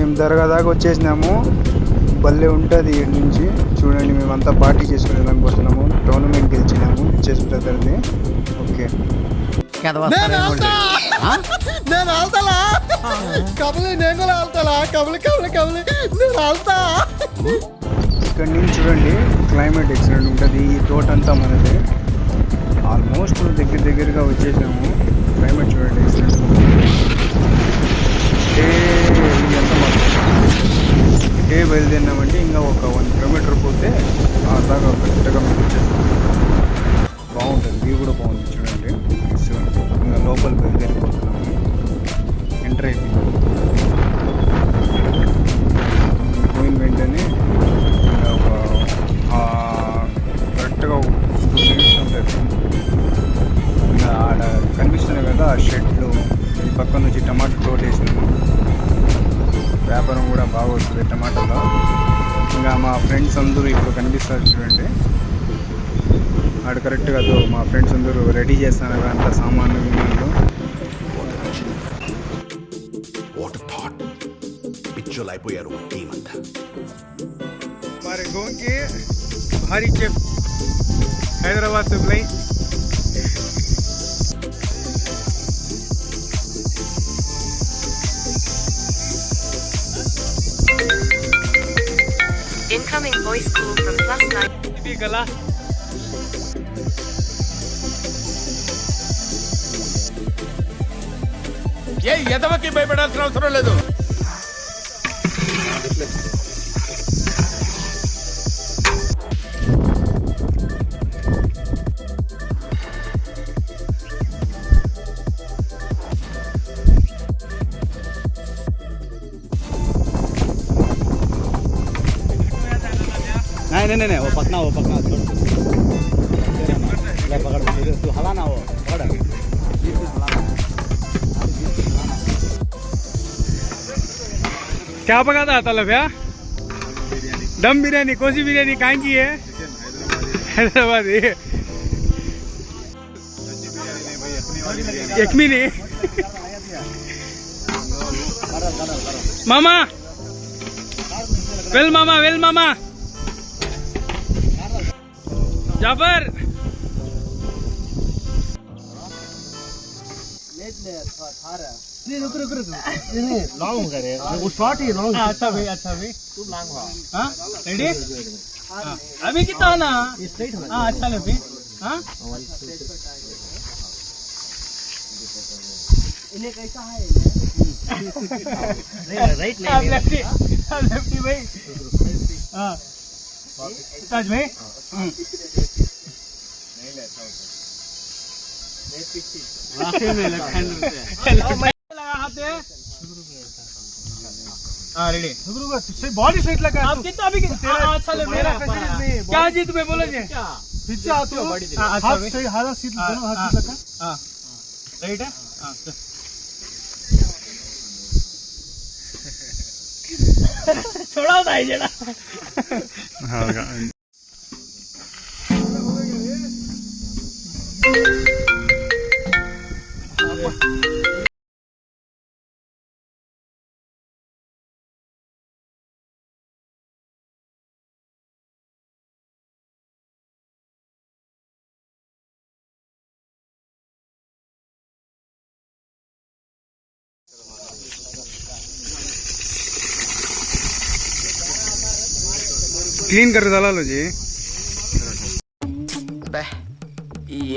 మేము దర్గా దాకా వచ్చేసినాము. భలే ఉంటుంది ఇక్కడి నుంచి చూడండి. మేమంతా పార్టీ చేసుకుని వెళ్ళకపోతున్నాము. టోర్నమెంట్ గెలిచినాము చెస్ బ్రదర్ది. ఓకే ఇక్కడ నుంచి చూడండి క్లైమేట్ ఎక్సలెంట్ ఉంటుంది. ఈ తోట అంతా మనది. ఆల్మోస్ట్ దగ్గరగా వచ్చేసాము. క్లైమేట్ చూడండి ఎక్సలెంట్ ఉంటుంది. ఇది ఎంత బయలుదేరినామంటే ఇంకా ఒక 1 కిలోమీటర్ పోతే దాకా కరెక్ట్గా మేము వచ్చేస్తాం. బాగుంటుంది, వ్యూ కూడా బాగుంది చూడండి. ఇంకా లోపల బయలుదేరిపోతున్నాము. ఎంటర్ అయిపోయింది. పోయిన వెంటనే ఇంకా ఒక కరెక్ట్గా 2 మినిట్స్ ఉంటుంది. ఇంకా ఆడ కనిపిస్తున్నాయి కదా ఆ షెడ్లు. ఈ పక్క నుంచి టమాటా తోట వేసినాము. వ్యాపారం కూడా బాగా వస్తుంది టమాటాలో. ఇంకా మా ఫ్రెండ్స్ అందరూ ఇప్పుడు కనిపిస్తారు చూడండి. ఆడ కరెక్ట్గా మా ఫ్రెండ్స్ అందరూ రెడీ చేస్తున్నారు అంత సామాన్లు విమానాలు. అయిపోయారు టీం అంతా. మరి గోంకి భారీ chef Hyderabad supply. Incoming voice call from +9. ఇది గలా ఏ ఎదవకి భయపడాల్సిన అవసరం లేదు. नहीं वो पकना ले पकड़ तू हलाना वो पकड़ क्या पका था तलब यार? दम बिरयानी. कौन सी बिरयानी कहाँ की है? हैदराबाद. यखमी नहीं मामा. वेल मामा जाफर. रुक लॉन्ग करे वो शॉर्ट ही लॉन्ग. अच्छा भाई तू लॉन्ग हो. हां रेडी. अभी कितना ना स्ट्रेट हो. हां अच्छा ले भाई. हां इन्हें कैसा है राइट नहीं लेफ्टी भाई. हां ताज भाई वाकई में लेफ्ट हैंड लगा हाथ है. हां रेडी. बॉडी स्ट्रेट लगा. आप कितना अभी अच्छा ले मेरा क्या जी तुम्हें बोले जी पीछे आ तो हाथ सही हाथ सीधा दोनों हाथ सीधा का. हां राइट है. हां छोड़ा था ये जरा. हां క్లీన్ కర్రీ దళాలు జీ.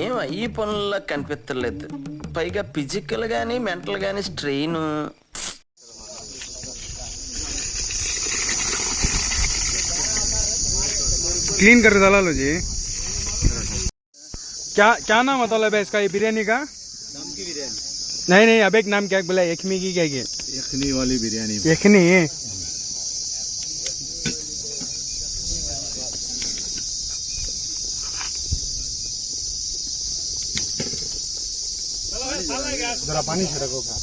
ఏం ఈ పనుల్లో కనిపించలేదు. పైగా ఫిజికల్ గానీ మెంటల్ గానీ స్ట్రెయిన్. क्लीन कर डाला लो जी. क्या नाम मतलब है इसका ये बिरयानी का? दम की बिरयानी. नहीं अब एक नाम क्या बोला? यखमी की क्या? यखनी वाली बिरयानी. यखनी है. जरा पानी छिड़को का.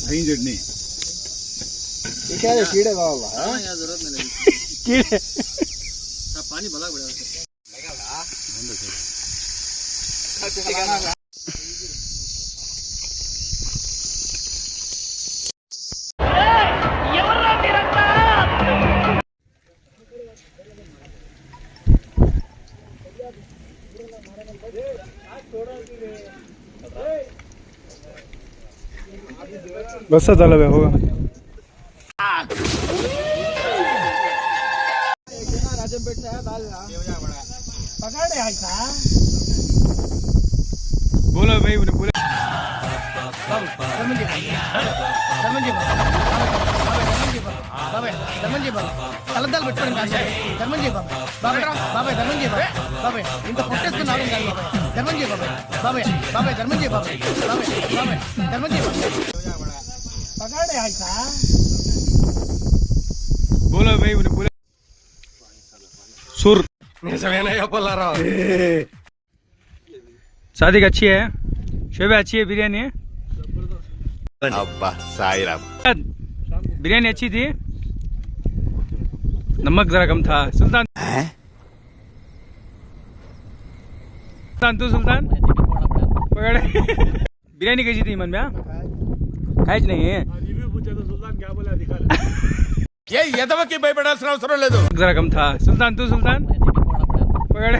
दही चटनी. ये क्या है? कीड़े वाला. हां यार जरूरत नहीं लगी. कीड़े. पानी भला बड़ा ఎవరా बस झालं होगा बोलो भाई बोलो కలద్దాలు పెట్టుకోండి కాదు ధర్మం చేయ బాబాయ్ బాబాయ్ బాబాయ్ ధర్మం చేయ బాబాయ్ ఇంత పొట్టేసుకున్నావు కాదు బాబాయ్ ధర్మం చేయ బాబాయ్ బాబాయ్ బాబాయ్ ధర్మం చేయ బాబాయ్ బాబాయ్ బాబాయ్ ధర్మం చేయ పగాడే ఆయితా बोलो भाई बोलो सुर शादी अच्छी है शोभा अच्छी है बिरयानी అబ్బా సాయిరామ్ बिरयानी अच्छी थी नमक जरा कम था सुल्तान सुल्तान तू सुल्तान पकड़ बिरयानी कैसी थी मन में खाई नहीं है ఏ ఎదవకి భయపడాల్సిన అవసరం లేదు जरा कम था सुल्तान तू सुल्तान पकड़